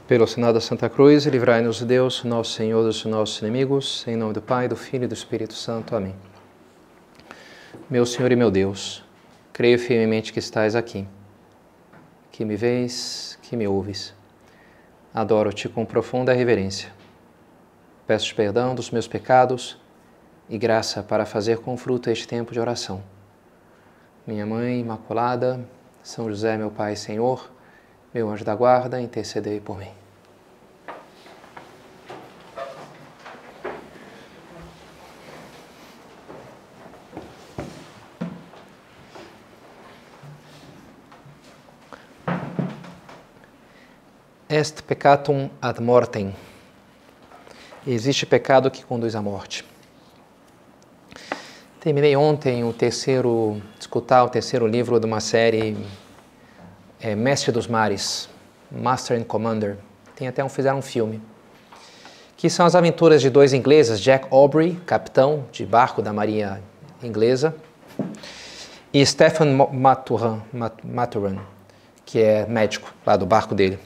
Pelo sinal da Santa Cruz, livrai-nos Deus, nosso Senhor, dos nossos inimigos, em nome do Pai, do Filho e do Espírito Santo. Amém. Meu Senhor e meu Deus, creio firmemente que estais aqui, que me vês, que me ouves. Adoro-te com profunda reverência. Peço-te perdão dos meus pecados e graça para fazer com fruto este tempo de oração. Minha Mãe Imaculada, São José, meu Pai e Senhor, meu anjo da guarda, intercedei por mim. Est peccatum ad mortem. Existe pecado que conduz à morte. Terminei ontem escutar o terceiro livro de uma série Mestre dos Mares, Master and Commander. Fizeram um filme. Que são as aventuras de dois ingleses, Jack Aubrey, capitão de barco da marinha inglesa, e Stephen Maturin, que é médico lá do barco dele.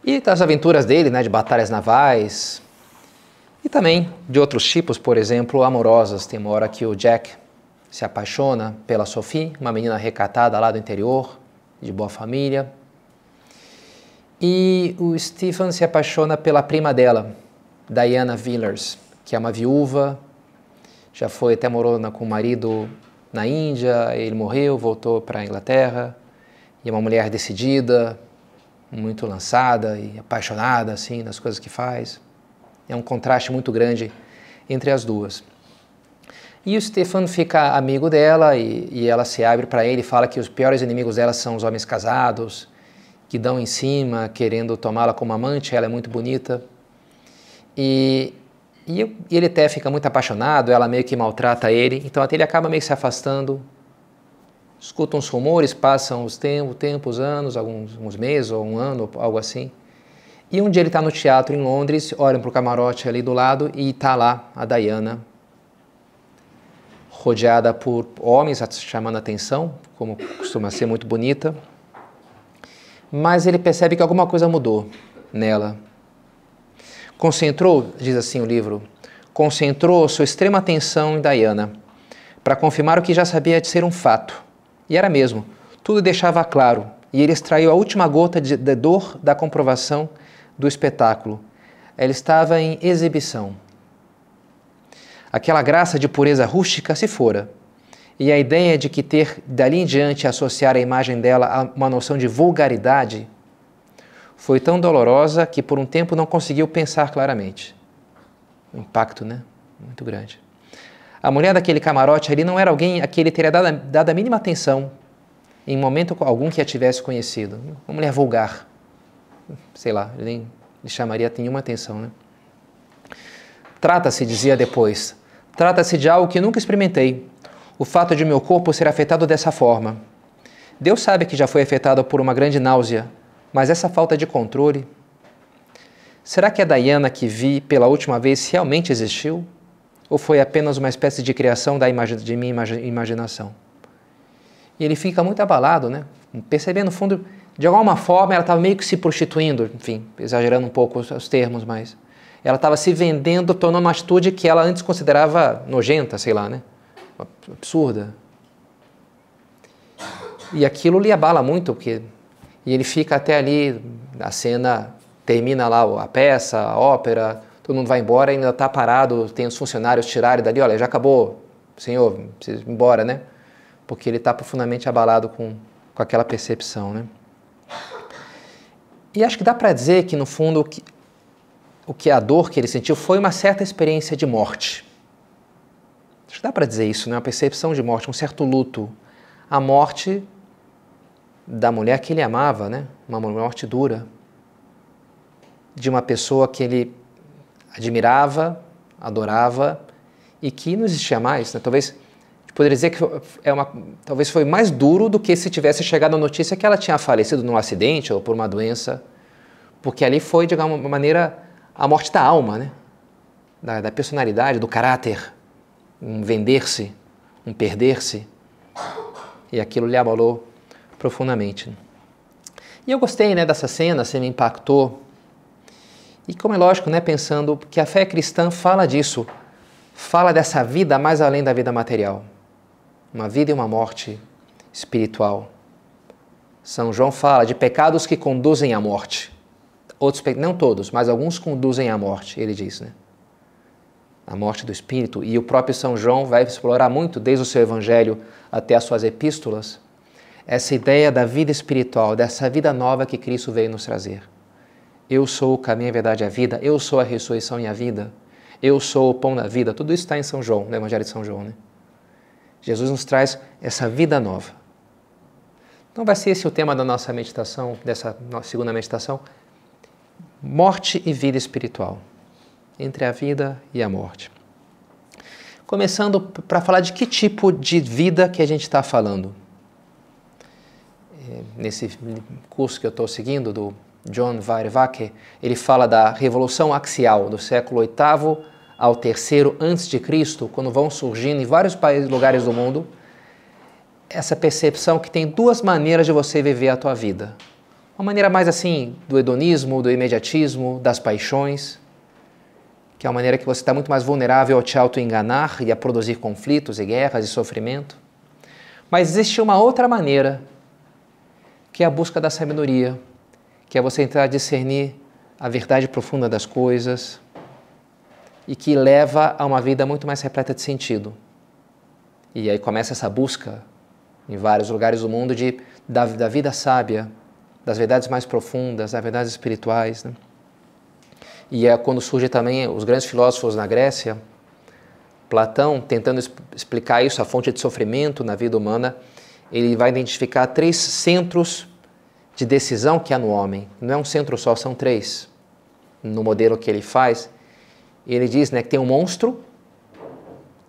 E das aventuras dele, de batalhas navais, e também de outros tipos, por exemplo, amorosas. Tem uma hora que o Jack se apaixona pela Sophie, uma menina recatada lá do interior, de boa família. E o Stephen se apaixona pela prima dela, Diana Villiers, que é uma viúva, já foi até morou com o marido na Índia, ele morreu, voltou para a Inglaterra, e é uma mulher decidida, muito lançada e apaixonada assim nas coisas que faz. É um contraste muito grande entre as duas. E o Stephen fica amigo dela e ela se abre para ele e fala que os piores inimigos dela são os homens casados, que dão em cima, querendo tomá-la como amante. Ela é muito bonita. E ele até fica muito apaixonado, ela meio que maltrata ele, então até ele acaba meio que se afastando. Escuta uns rumores, passam os tempos, anos, alguns meses ou um ano, algo assim. E um dia ele está no teatro em Londres, olham para o camarote ali do lado e está lá a Diana, rodeada por homens, chamando a atenção, como costuma ser, muito bonita. Mas ele percebe que alguma coisa mudou nela. Diz assim o livro, concentrou sua extrema atenção em Diana, para confirmar o que já sabia de ser um fato. E era mesmo, tudo deixava claro, e ele extraiu a última gota de dor da comprovação do espetáculo. Ela estava em exibição. Aquela graça de pureza rústica se fora, e a ideia de que ter dali em diante associar a imagem dela a uma noção de vulgaridade foi tão dolorosa que por um tempo não conseguiu pensar claramente. Um impacto, muito grande. A mulher daquele camarote ali não era alguém a quem ele teria dado a mínima atenção em momento algum que a tivesse conhecido. Uma mulher vulgar. Sei lá, ele nem lhe chamaria nenhuma atenção. Trata-se, dizia depois, trata-se de algo que nunca experimentei. O fato de meu corpo ser afetado dessa forma. Deus sabe que já foi afetado por uma grande náusea, mas essa falta de controle... Será que a Diana que vi pela última vez realmente existiu? Ou foi apenas uma espécie de criação de minha imaginação? E ele fica muito abalado, percebendo, no fundo, de alguma forma ela estava meio que se prostituindo, enfim, exagerando um pouco os termos, mas ela estava se vendendo, tornando uma atitude que ela antes considerava nojenta, sei lá, absurda. E aquilo lhe abala muito, e ele fica até ali, a cena termina lá a peça, a ópera, todo mundo vai embora e ainda está parado, tem os funcionários tirarem dali, olha, já acabou, senhor, precisa ir embora, Porque ele está profundamente abalado com aquela percepção, E acho que dá para dizer que, no fundo, a dor que ele sentiu foi uma certa experiência de morte. Acho que dá para dizer isso, uma percepção de morte, um certo luto. A morte da mulher que ele amava, uma morte dura. De uma pessoa que ele admirava, adorava e que não existia mais. Talvez, poderia dizer que talvez foi mais duro do que se tivesse chegado a notícia que ela tinha falecido num acidente ou por uma doença, porque ali foi, de alguma maneira, a morte da alma, da personalidade, do caráter, um vender-se, um perder-se, e aquilo lhe abalou profundamente. E eu gostei, né, dessa cena, assim, me impactou. E como é lógico, né, pensando que a fé cristã fala disso, fala dessa vida mais além da vida material. Uma vida e uma morte espiritual. São João fala de pecados que conduzem à morte. Outros, não todos, mas alguns conduzem à morte, ele diz, né? A morte do espírito. E o próprio São João vai explorar muito, desde o seu evangelho até as suas epístolas, essa ideia da vida espiritual, dessa vida nova que Cristo veio nos trazer. Eu sou o caminho, a verdade e a vida, eu sou a ressurreição e a vida, eu sou o pão da vida. Tudo isso está em São João, no Evangelho de São João, né? Jesus nos traz essa vida nova. Então vai ser esse o tema da nossa meditação, dessa nossa segunda meditação, morte e vida espiritual, entre a vida e a morte. Começando para falar de que tipo de vida que a gente está falando. Nesse curso que eu estou seguindo, do John Vervaeke, ele fala da revolução axial do século VIII ao III a.C., quando vão surgindo em vários países, lugares do mundo, essa percepção que tem duas maneiras de você viver a tua vida. Uma maneira mais assim, do hedonismo, do imediatismo, das paixões, que é uma maneira que você está muito mais vulnerável a te auto-enganar e a produzir conflitos e guerras e sofrimento. Mas existe uma outra maneira, que é a busca da sabedoria, que é você entrar a discernir a verdade profunda das coisas e que leva a uma vida muito mais repleta de sentido. E aí começa essa busca em vários lugares do mundo da vida sábia, das verdades mais profundas, das verdades espirituais, né? E é quando surge também os grandes filósofos na Grécia, Platão, tentando explicar isso, a fonte de sofrimento na vida humana, ele vai identificar 3 centros de decisão que há no homem. Não é um centro só, são 3. No modelo que ele faz, ele diz, né, que tem um monstro,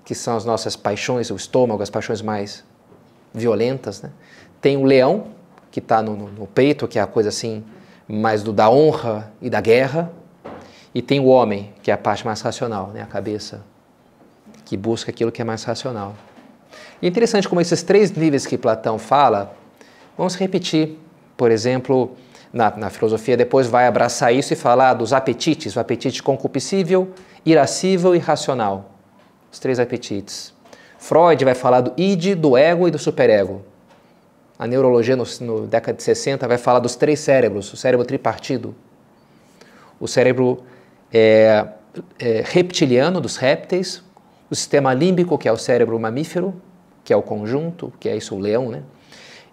que são as nossas paixões, o estômago, as paixões mais violentas, né? Tem o leão, que está no peito, que é a coisa assim, mais da honra e da guerra. E tem o homem, que é a parte mais racional, né? A cabeça, que busca aquilo que é mais racional. E é interessante como esses 3 níveis que Platão fala, vamos repetir, por exemplo, na filosofia depois vai abraçar isso e falar dos apetites, o apetite concupiscível, irascível e racional. Os 3 apetites. Freud vai falar do id, do ego e do superego. A neurologia no década de 60 vai falar dos 3 cérebros, o cérebro tripartido. O cérebro reptiliano, dos répteis, o sistema límbico, que é o cérebro mamífero, que é o conjunto, que é isso, o leão, né?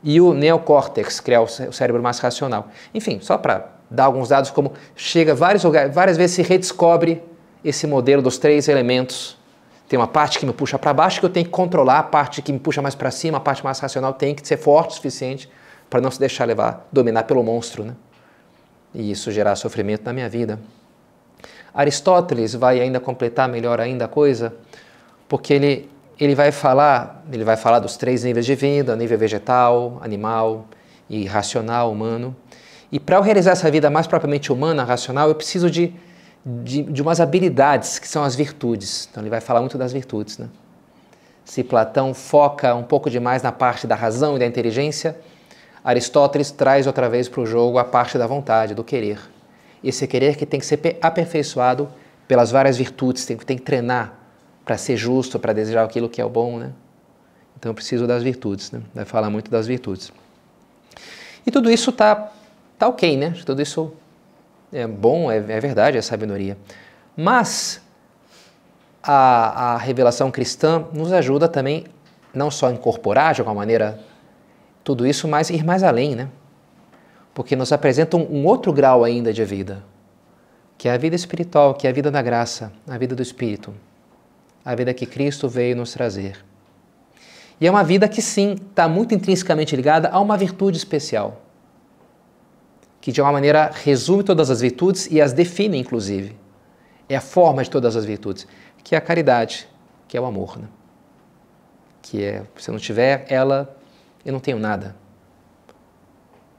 E o neocórtex, que é o cérebro mais racional. Enfim, só para dar alguns dados, como chega várias vezes se redescobre esse modelo dos 3 elementos. Tem uma parte que me puxa para baixo que eu tenho que controlar, a parte que me puxa mais para cima, a parte mais racional tem que ser forte o suficiente para não se deixar dominar pelo monstro, né? E isso gerar sofrimento na minha vida. Aristóteles vai ainda completar melhor ainda a coisa, porque ele vai falar dos 3 níveis de vida, nível vegetal, animal e racional, humano. E para eu realizar essa vida mais propriamente humana, racional, eu preciso de umas habilidades, que são as virtudes. Então ele vai falar muito das virtudes, né? Se Platão foca um pouco demais na parte da razão e da inteligência, Aristóteles traz outra vez para o jogo a parte da vontade, do querer. Esse querer que tem que ser aperfeiçoado pelas várias virtudes, tem que treinar para ser justo, para desejar aquilo que é o bom, né? Então eu preciso das virtudes, né? Vai falar muito das virtudes. E tudo isso tá ok, né? Tudo isso é bom, é verdade, é sabedoria. Mas a revelação cristã nos ajuda também não só a incorporar de alguma maneira tudo isso, mas ir mais além, né? Porque nos apresenta um outro grau ainda de vida, que é a vida espiritual, que é a vida da graça, a vida do Espírito, a vida que Cristo veio nos trazer. E é uma vida que sim, está muito intrinsecamente ligada a uma virtude especial, que de uma maneira resume todas as virtudes e as define inclusive. É a forma de todas as virtudes, que é a caridade, que é o amor, né? Que é, se eu não tiver ela, eu não tenho nada.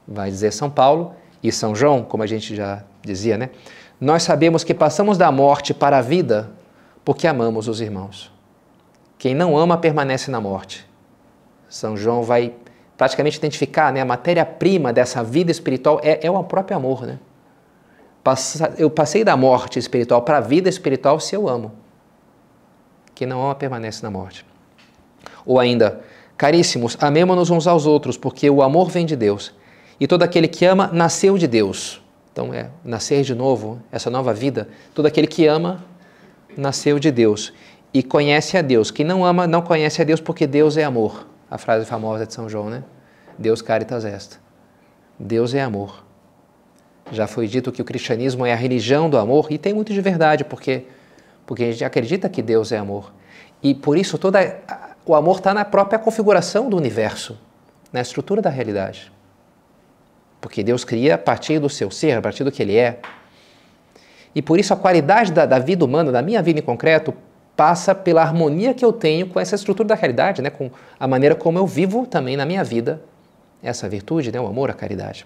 Vai dizer São Paulo e São João, como a gente já dizia, né? Nós sabemos que passamos da morte para a vida porque amamos os irmãos. Quem não ama permanece na morte. São João vai praticamente identificar, né, a matéria-prima dessa vida espiritual é o próprio amor, né? Eu passei da morte espiritual para a vida espiritual se eu amo. Quem não ama permanece na morte. Ou ainda, caríssimos, amemo-nos uns aos outros, porque o amor vem de Deus. E todo aquele que ama nasceu de Deus. Então, nascer de novo, essa nova vida. Todo aquele que ama nasceu de Deus e conhece a Deus. Quem não ama não conhece a Deus, porque Deus é amor. A frase famosa de São João, né? Deus caritas est. Deus é amor. Já foi dito que o cristianismo é a religião do amor, e tem muito de verdade, porque a gente acredita que Deus é amor. E por isso o amor está na própria configuração do universo, na estrutura da realidade. Porque Deus cria a partir do seu ser, a partir do que Ele é. E por isso a qualidade da vida humana, da minha vida em concreto, passa pela harmonia que eu tenho com essa estrutura da realidade, né? Com a maneira como eu vivo também na minha vida essa virtude, né? O amor, a caridade.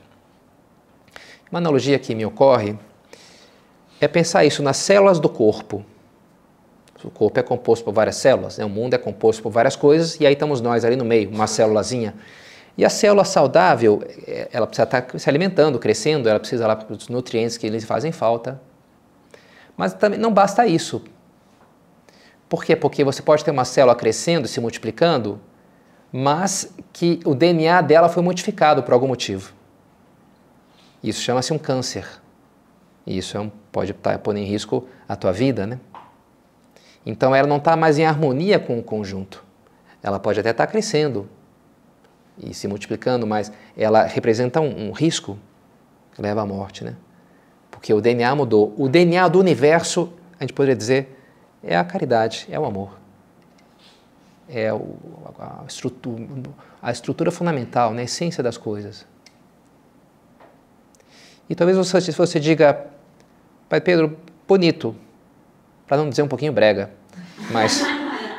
Uma analogia que me ocorre é pensar isso nas células do corpo. O corpo é composto por várias células, né? O mundo é composto por várias coisas, e aí estamos nós ali no meio, uma célulazinha. E a célula saudável, ela precisa estar se alimentando, crescendo, ela precisa lá dos nutrientes que lhes fazem falta. Mas também não basta isso. Por quê? Porque você pode ter uma célula crescendo, se multiplicando, mas que o DNA dela foi modificado por algum motivo. Isso chama-se um câncer. E isso pode estar pondo em risco a tua vida, né? Então ela não está mais em harmonia com o conjunto. Ela pode até estar crescendo e se multiplicando, mas ela representa um risco que leva à morte, né? Porque o DNA mudou. O DNA do universo, a gente poderia dizer, é a caridade, é o amor. É a estrutura fundamental, né? A essência das coisas. E talvez você diga, Pai Pedro, bonito, para não dizer um pouquinho brega, mas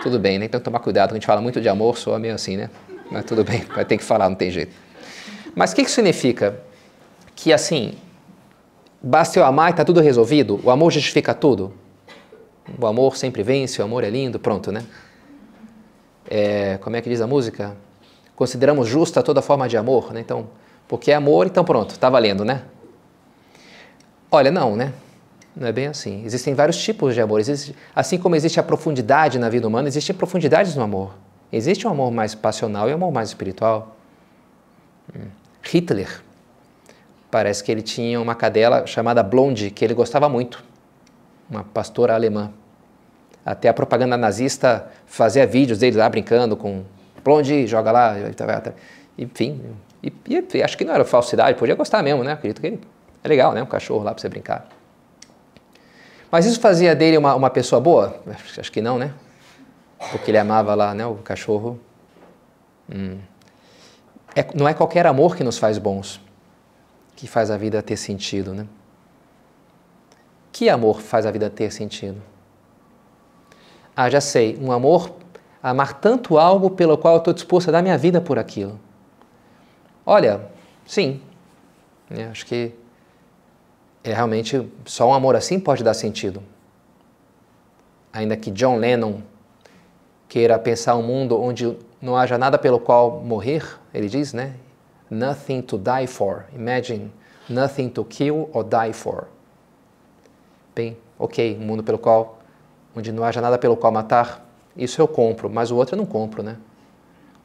tudo bem, né? Então tomar cuidado, quando a gente fala muito de amor, soa meio assim, né? Mas tudo bem, vai ter que falar, não tem jeito. Mas o que significa? Que assim, basta eu amar e está tudo resolvido? O amor justifica tudo? O amor sempre vence, o amor é lindo, pronto, né? Como é que diz a música? Consideramos justa toda forma de amor, né? Então, porque é amor, então pronto, está valendo, né? Olha, não, né? Não é bem assim. Existem vários tipos de amor. Assim como existe a profundidade na vida humana, existem profundidades no amor. Existe um amor mais passional e um amor mais espiritual. Hitler, parece que ele tinha uma cadela chamada Blonde, que ele gostava muito. Uma pastora alemã. Até a propaganda nazista fazia vídeos deles lá brincando com Blonde, joga lá, enfim. E acho que não era falsidade, podia gostar mesmo, né? Acredito que ele é legal, né? Um cachorro lá para você brincar. Mas isso fazia dele uma pessoa boa? Acho que não, né? Porque ele amava lá, né, o cachorro. Não é qualquer amor que nos faz bons, que faz a vida ter sentido, né? Que amor faz a vida ter sentido? Ah, já sei, um amor, amar tanto algo pelo qual eu estou disposto a dar minha vida por aquilo. Olha, sim, acho que realmente só um amor assim pode dar sentido. Ainda que John Lennon queira pensar um mundo onde não haja nada pelo qual morrer, ele diz, né? Nothing to die for. Imagine, nothing to kill or die for. Bem, ok, um mundo onde não haja nada pelo qual matar, isso eu compro, mas o outro eu não compro, né?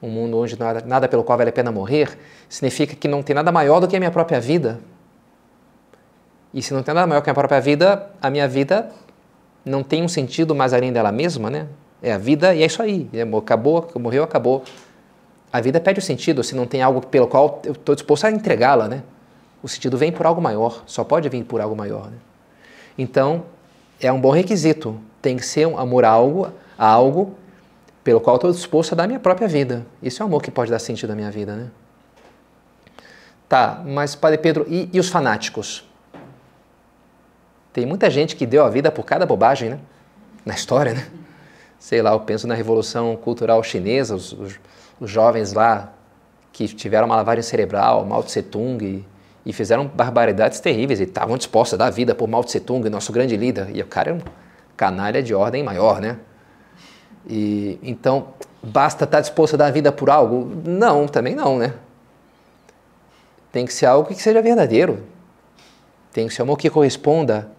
Um mundo onde não há nada pelo qual vale a pena morrer, significa que não tem nada maior do que a minha própria vida. E se não tem nada maior que a própria vida, a minha vida não tem um sentido mais além dela mesma, né? É a vida e é isso aí. Acabou, morreu, acabou. A vida perde o sentido se não tem algo pelo qual eu estou disposto a entregá-la, né? O sentido vem por algo maior, só pode vir por algo maior, né? Então, é um bom requisito. Tem que ser um amor a algo pelo qual estou disposto a dar minha própria vida. Isso é o amor que pode dar sentido à minha vida, né? Tá, mas Padre Pedro, e os fanáticos? Tem muita gente que deu a vida por cada bobagem, né? Na história, né? Sei lá, eu penso na Revolução Cultural Chinesa, os jovens lá que tiveram uma lavagem cerebral, Mao Tse Tung, e fizeram barbaridades terríveis e estavam dispostos a dar a vida por Mao Tse Tung, nosso grande líder. E o cara é um canalha de ordem maior, né? E então, basta estar disposto a dar a vida por algo? Não, também não, né? Tem que ser algo que seja verdadeiro. Tem que ser amor que corresponda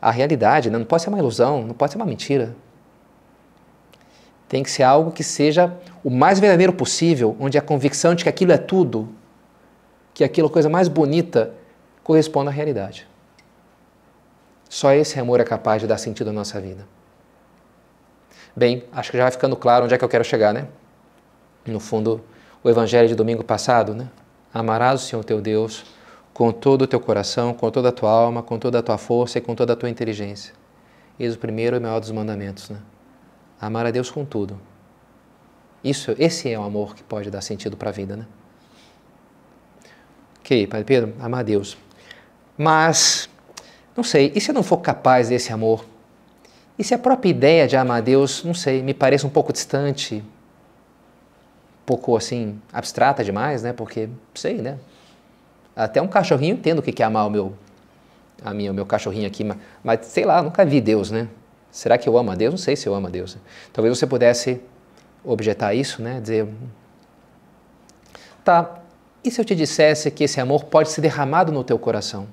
à realidade, né? Não pode ser uma ilusão, não pode ser uma mentira. Tem que ser algo que seja o mais verdadeiro possível, onde a convicção de que aquilo é tudo, que aquilo é a coisa mais bonita, corresponde à realidade. Só esse amor é capaz de dar sentido à nossa vida. Bem, acho que já vai ficando claro onde é que eu quero chegar, né? No fundo, o evangelho de domingo passado, né? Amarás o Senhor teu Deus com todo o teu coração, com toda a tua alma, com toda a tua força e com toda a tua inteligência. Eis o primeiro e maior dos mandamentos, né? Amar a Deus com tudo. Esse é o amor que pode dar sentido para a vida, né? Ok, Padre Pedro, amar a Deus. Mas, não sei, e se eu não for capaz desse amor? E se a própria ideia de amar a Deus, não sei, me parece um pouco distante, um pouco assim, abstrata demais, né? Porque, sei, né? Até um cachorrinho entendo o que é amar o meu cachorrinho aqui, mas sei lá, nunca vi Deus, né? Será que eu amo a Deus? Não sei se eu amo a Deus. Talvez você pudesse objetar isso, né? Dizer, tá, e se eu te dissesse que esse amor pode ser derramado no teu coração?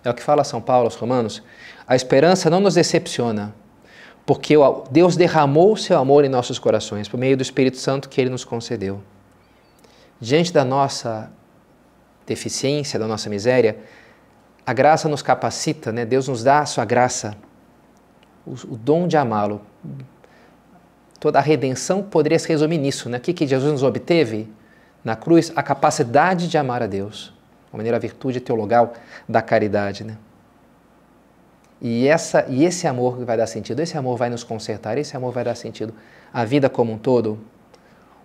É o que fala São Paulo aos Romanos. A esperança não nos decepciona, porque Deus derramou o seu amor em nossos corações, por meio do Espírito Santo que Ele nos concedeu. Diante da nossa deficiência, da nossa miséria, a graça nos capacita, né? Deus nos dá a sua graça, o dom de amá-lo. Toda a redenção poderia se resumir nisso, né? O que Jesus nos obteve na cruz? A capacidade de amar a Deus, de maneira a virtude teologal da caridade, né? E esse amor que vai dar sentido, esse amor vai nos consertar, esse amor vai dar sentido à vida como um todo.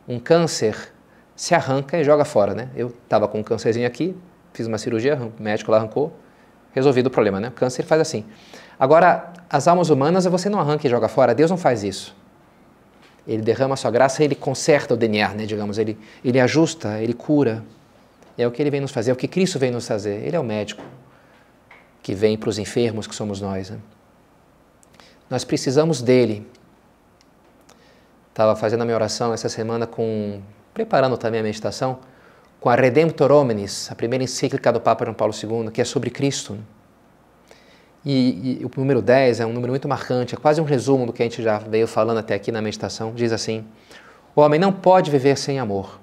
Um câncer se arranca e joga fora, né? Eu estava com um câncerzinho aqui, fiz uma cirurgia, o médico lá arrancou, resolvido o problema, né? O câncer faz assim. Agora, as almas humanas você não arranca e joga fora, Deus não faz isso. Ele derrama a sua graça, ele conserta o DNA, né? Digamos, ele ajusta, ele cura. É o que ele vem nos fazer, é o que Cristo vem nos fazer. Ele é o médico que vem para os enfermos que somos nós, né? Nós precisamos dele. Estava fazendo a minha oração essa semana preparando também a meditação, com a Redemptor Hominis, a primeira encíclica do Papa João Paulo II, que é sobre Cristo. E o número 10 é um número muito marcante, é quase um resumo do que a gente já veio falando até aqui na meditação. Diz assim: o homem não pode viver sem amor.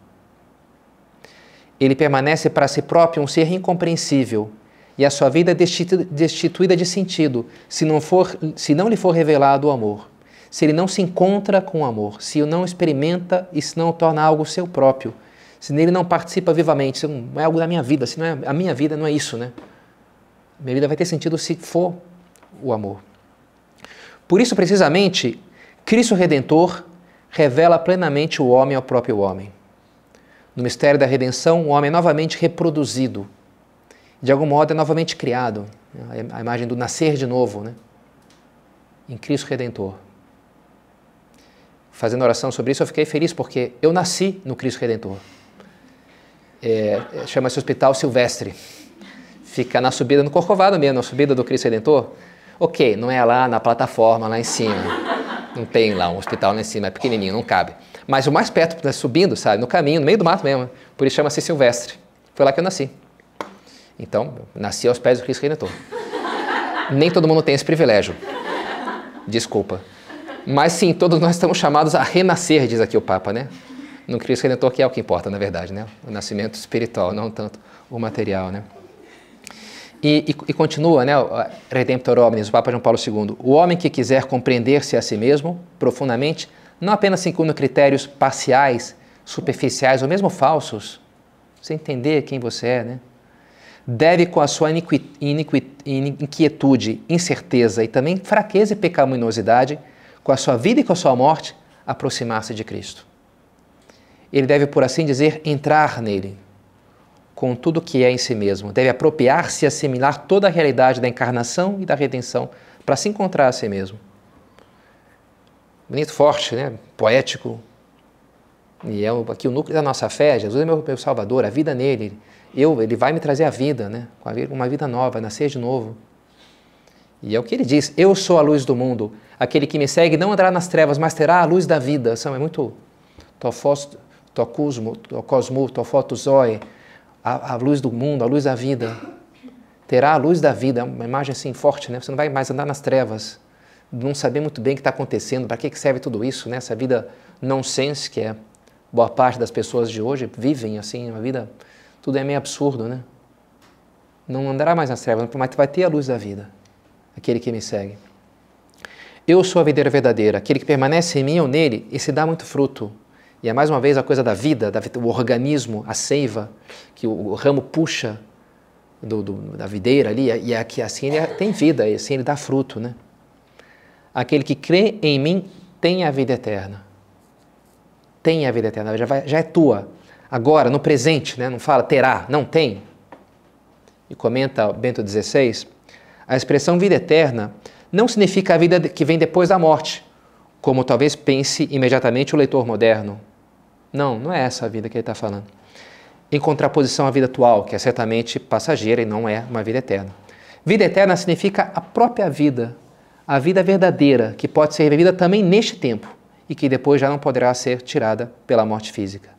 Ele permanece para si próprio um ser incompreensível e a sua vida é destituída de sentido se não lhe for revelado o amor. Se ele não se encontra com o amor, se o não experimenta e se não o torna algo seu próprio, se nele não participa vivamente, se não é algo da minha vida, se não é a minha vida, não é isso, né? Minha vida vai ter sentido se for o amor. Por isso, precisamente, Cristo Redentor revela plenamente o homem ao próprio homem. No mistério da redenção, o homem é novamente reproduzido. De algum modo, é novamente criado. A imagem do nascer de novo, né? Em Cristo Redentor. Fazendo oração sobre isso, eu fiquei feliz porque eu nasci no Cristo Redentor. Chama-se Hospital Silvestre. Fica na subida, no Corcovado mesmo, na subida do Cristo Redentor. Ok, não é lá na plataforma, lá em cima. Não tem lá um hospital lá em cima, é pequenininho, não cabe. Mas o mais perto, subindo, sabe, no caminho, no meio do mato mesmo. Por isso chama-se Silvestre. Foi lá que eu nasci. Então, eu nasci aos pés do Cristo Redentor. Nem todo mundo tem esse privilégio. Desculpa. Mas sim, todos nós estamos chamados a renascer, diz aqui o Papa, né? No Cristo Redentor, que é o que importa, na verdade, né? O nascimento espiritual, não tanto o material, né? E continua, né? Redemptor Hominis, o Papa João Paulo II. O homem que quiser compreender-se a si mesmo profundamente, não apenas segundo critérios parciais, superficiais ou mesmo falsos, você entender quem você é, né? Deve, com a sua inquietude, incerteza e também fraqueza e pecaminosidade, com a sua vida e com a sua morte, aproximar-se de Cristo. Ele deve, por assim dizer, entrar nele, com tudo o que é em si mesmo. Deve apropriar-se e assimilar toda a realidade da encarnação e da redenção para se encontrar a si mesmo. Bonito, forte, né? Poético. E é aqui o núcleo da nossa fé. Jesus é meu Salvador, a vida nele. Ele vai me trazer a vida, né? Uma vida nova, nascer de novo. E é o que ele diz: eu sou a luz do mundo. Aquele que me segue não andará nas trevas, mas terá a luz da vida. É muito to cosmo, to photos zoe, a luz do mundo, a luz da vida. Terá a luz da vida, uma imagem assim forte, né? Você não vai mais andar nas trevas, não saber muito bem o que está acontecendo, para que serve tudo isso, né? Essa vida nonsense que é boa parte das pessoas de hoje vivem assim, uma vida, tudo é meio absurdo, né? Não andará mais nas trevas, mas vai ter a luz da vida, aquele que me segue. Eu sou a videira verdadeira, aquele que permanece em mim ou nele, esse dá muito fruto. E é mais uma vez a coisa da vida, o organismo, a seiva, que o ramo puxa da videira ali, e aqui, assim ele tem vida, e assim ele dá fruto, né? Aquele que crê em mim tem a vida eterna. Tem a vida eterna, já é tua. Agora, no presente, né? Não fala terá, não tem. E comenta Bento XVI, a expressão vida eterna não significa a vida que vem depois da morte, como talvez pense imediatamente o leitor moderno. Não é essa a vida que ele está falando. Em contraposição à vida atual, que é certamente passageira e não é uma vida eterna. Vida eterna significa a própria vida, a vida verdadeira, que pode ser vivida também neste tempo e que depois já não poderá ser tirada pela morte física.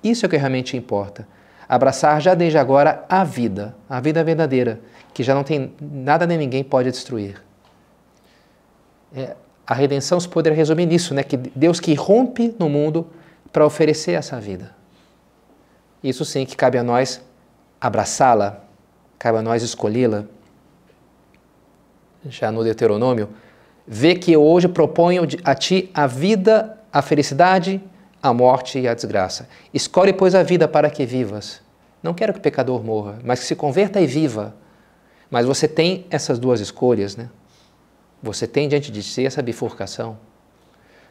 Isso é o que realmente importa. Abraçar já desde agora a vida verdadeira, que já não tem nada nem ninguém pode destruir. A redenção se poderia resumir nisso, né? Que Deus que rompe no mundo para oferecer essa vida. Isso sim que cabe a nós abraçá-la, cabe a nós escolhê-la. Já no Deuteronômio, vê que eu hoje proponho a ti a vida, a felicidade, a morte e a desgraça. Escolhe, pois, a vida para que vivas. Não quero que o pecador morra, mas que se converta e viva. Mas você tem essas duas escolhas, né? Você tem diante de si essa bifurcação.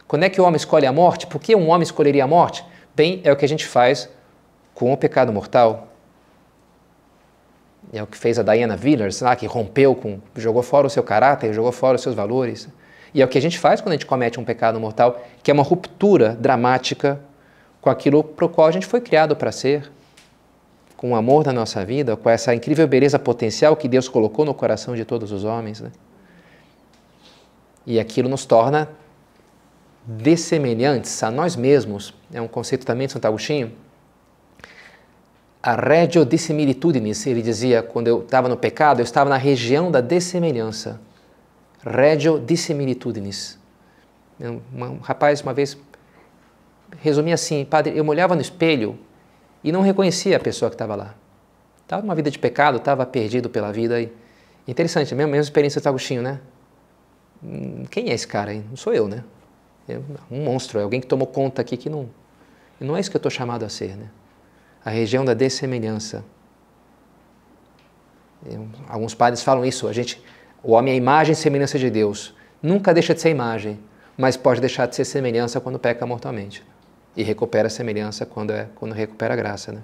Quando é que o homem escolhe a morte? Por que um homem escolheria a morte? Bem, é o que a gente faz com o pecado mortal. É o que fez a Diana Villers, que rompeu, jogou fora o seu caráter, jogou fora os seus valores. E é o que a gente faz quando a gente comete um pecado mortal, que é uma ruptura dramática com aquilo para o qual a gente foi criado para ser, com o amor da nossa vida, com essa incrível beleza potencial que Deus colocou no coração de todos os homens, né? E aquilo nos torna dessemelhantes a nós mesmos. É um conceito também de Santo Agostinho. A regio dissimilitudinis, ele dizia, quando eu estava no pecado, eu estava na região da dessemelhança. Regio dissimilitudinis. Um rapaz uma vez resumia assim, padre, eu me olhava no espelho e não reconhecia a pessoa que estava lá. Estava numa vida de pecado, estava perdido pela vida. Interessante, a mesma experiência de Santo Agostinho, né? Quem é esse cara aí? Não sou eu, né? É um monstro, é alguém que tomou conta aqui que não é isso que eu estou chamado a ser, né? A região da dessemelhança. Alguns padres falam isso, o homem é a imagem e semelhança de Deus. Nunca deixa de ser imagem, mas pode deixar de ser semelhança quando peca mortalmente. E recupera a semelhança quando recupera a graça, né?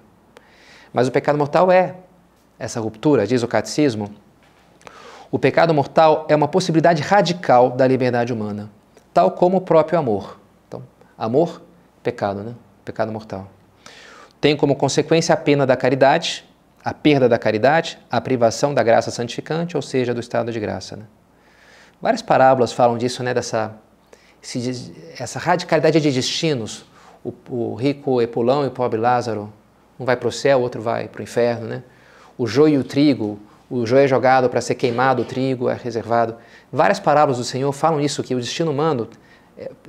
Mas o pecado mortal é essa ruptura, diz o catecismo. O pecado mortal é uma possibilidade radical da liberdade humana, tal como o próprio amor. Então, amor, pecado, né? Pecado mortal. Tem como consequência a pena da caridade, a perda da caridade, a privação da graça santificante, ou seja, do estado de graça, né? Várias parábolas falam disso, né? Essa radicalidade de destinos. O rico Epulão e o pobre Lázaro, um vai para o céu, o outro vai para o inferno, né? O joio e o trigo, o joio é jogado para ser queimado, o trigo é reservado. Várias parábolas do Senhor falam isso, que o destino humano,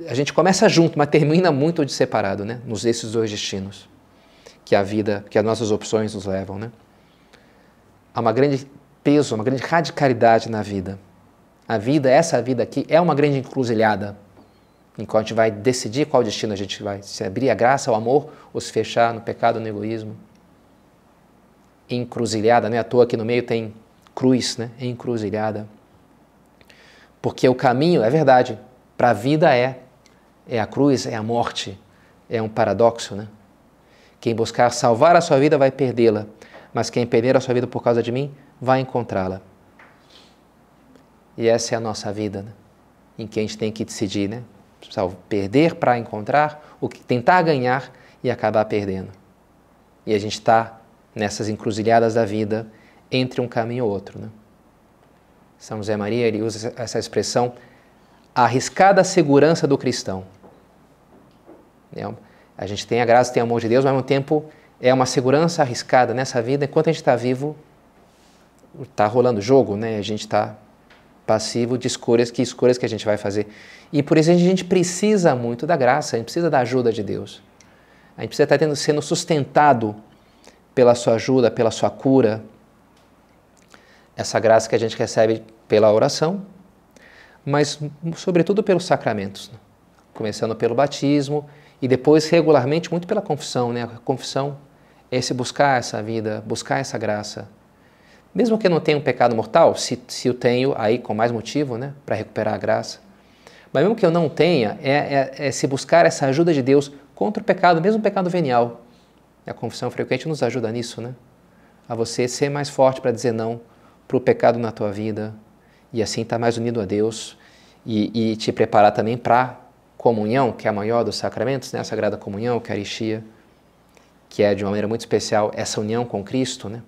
a gente começa junto, mas termina muito de separado, né? Nesses dois destinos que a vida, que as nossas opções nos levam, né? Há uma grande peso, uma grande radicalidade na vida. A vida, essa vida aqui, é uma grande encruzilhada, enquanto a gente vai decidir qual destino a gente vai, se abrir a graça, o amor, ou se fechar no pecado, no egoísmo. Encruzilhada, não é à toa que no meio tem cruz, né? Encruzilhada. Porque o caminho, é verdade, para a vida é a cruz, é a morte, é um paradoxo, né? Quem buscar salvar a sua vida vai perdê-la, mas quem perder a sua vida por causa de mim vai encontrá-la. E essa é a nossa vida, né? Em que a gente tem que decidir, né? Perder para encontrar, tentar ganhar e acabar perdendo. E a gente está nessas encruzilhadas da vida entre um caminho e outro, né? São José Maria, ele usa essa expressão, a arriscada segurança do cristão. A gente tem a graça, tem o amor de Deus, mas ao mesmo tempo é uma segurança arriscada nessa vida. Enquanto a gente está vivo, está rolando jogo, né? A gente está passivo de escolhas que a gente vai fazer. E por isso a gente precisa muito da graça, a gente precisa da ajuda de Deus. A gente precisa estar sendo sustentado pela sua ajuda, pela sua cura. Essa graça que a gente recebe pela oração, mas sobretudo pelos sacramentos, né? Começando pelo batismo e depois regularmente muito pela confissão, né? A confissão é esse buscar essa vida, buscar essa graça. Mesmo que eu não tenha um pecado mortal, se eu tenho, aí com mais motivo, né? Para recuperar a graça. Mas mesmo que eu não tenha, é se buscar essa ajuda de Deus contra o pecado, mesmo o pecado venial. A confissão frequente nos ajuda nisso, né? A você ser mais forte para dizer não para o pecado na tua vida e assim estar mais unido a Deus e te preparar também para a comunhão, que é a maior dos sacramentos, né? A Sagrada Comunhão, a Eucaristia, que é de uma maneira muito especial essa união com Cristo, né?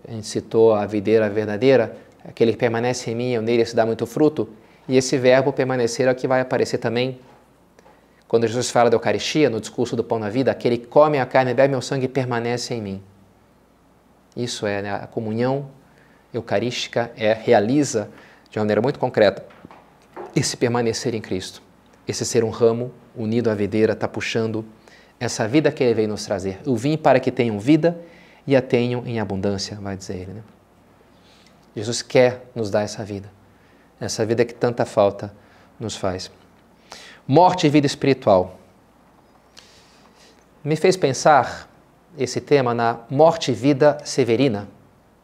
A gente citou a videira verdadeira, aquele que permanece em mim, eu nele se dá muito fruto, e esse verbo permanecer é o que vai aparecer também quando Jesus fala da Eucaristia, no discurso do Pão na Vida, aquele que come a carne e bebe meu sangue permanece em mim. Isso é, né? A comunhão eucarística realiza de uma maneira muito concreta esse permanecer em Cristo, esse ser um ramo unido à videira, está puxando essa vida que Ele veio nos trazer. Eu vim para que tenham vida e a tenham em abundância, vai dizer Ele, né? Jesus quer nos dar essa vida que tanta falta nos faz. Morte e vida espiritual. Me fez pensar esse tema na Morte e Vida Severina.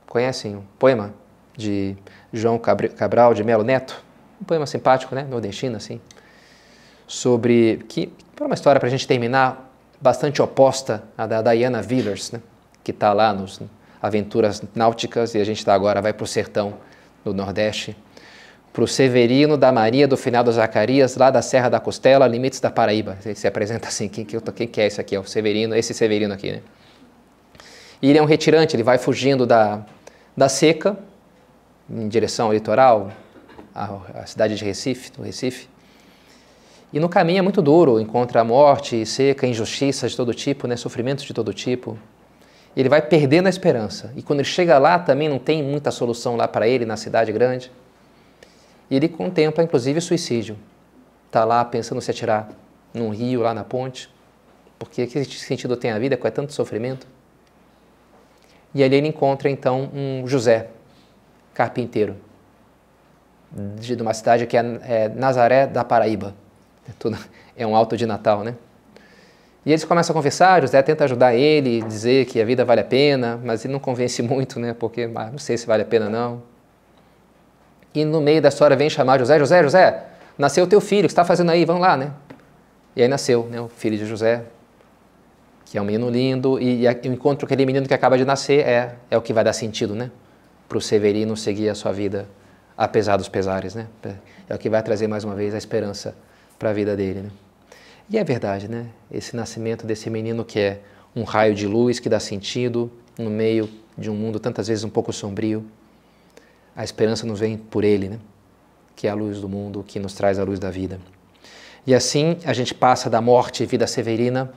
Conhecem o poema de João Cabral de Melo Neto? Um poema simpático, né? Nordestino, assim. Sobre que, para uma história para a gente terminar, bastante oposta à da Diana Villers, né? Que está lá nos Aventuras Náuticas e a gente está agora, vai para o sertão do Nordeste, para o Severino da Maria do Final do Zacarias, lá da Serra da Costela, limites da Paraíba. Ele se apresenta assim, quem que é esse aqui? É o Severino, esse Severino aqui, né? E ele é um retirante, ele vai fugindo da seca, em direção ao litoral, à cidade de Recife, do Recife. E no caminho é muito duro, encontra a morte, seca, injustiças de todo tipo, né? Sofrimentos de todo tipo. Ele vai perdendo a esperança. E quando ele chega lá, também não tem muita solução lá para ele, na cidade grande. E ele contempla, inclusive, suicídio. Está lá pensando em se atirar num rio, lá na ponte. Porque que sentido tem a vida com tanto sofrimento? E ali ele encontra, então, um José, carpinteiro, de uma cidade que é Nazaré da Paraíba. É um alto de Natal, né? E eles começam a conversar, José tenta ajudar ele, dizer que a vida vale a pena, mas ele não convence muito, né? Porque não sei se vale a pena não. E no meio da história vem chamar José, nasceu teu filho, o que você está fazendo aí? Vamos lá, né? E aí nasceu, né, o filho de José, que é um menino lindo, e o encontro com aquele menino que acaba de nascer é o que vai dar sentido, né? Para o Severino seguir a sua vida, apesar dos pesares, né? É o que vai trazer mais uma vez a esperança para a vida dele, né? E é verdade, né? Esse nascimento desse menino que é um raio de luz que dá sentido no meio de um mundo tantas vezes um pouco sombrio. A esperança nos vem por ele, né? Que é a luz do mundo, que nos traz a luz da vida. E assim a gente passa da morte e vida severina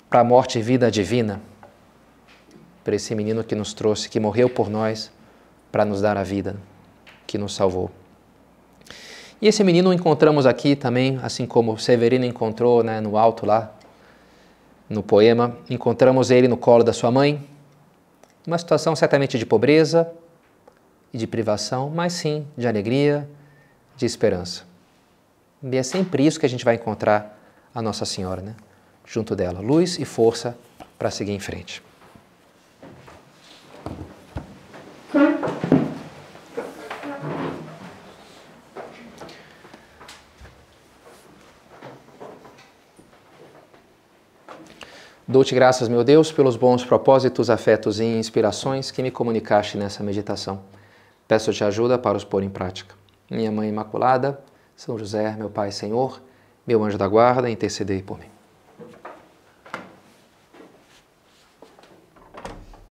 para a morte e vida divina, para esse menino que nos trouxe, que morreu por nós para nos dar a vida, que nos salvou. E esse menino encontramos aqui também, assim como Severino encontrou, né, no alto lá, no poema, encontramos ele no colo da sua mãe, uma situação certamente de pobreza e de privação, mas sim de alegria, de esperança. E é sempre isso que a gente vai encontrar a Nossa Senhora, né? Junto dela, luz e força para seguir em frente. Dou-te graças, meu Deus, pelos bons propósitos, afetos e inspirações que me comunicaste nessa meditação. Peço-te ajuda para os pôr em prática. Minha Mãe Imaculada, São José, meu Pai e Senhor, meu anjo da guarda, intercedei por mim.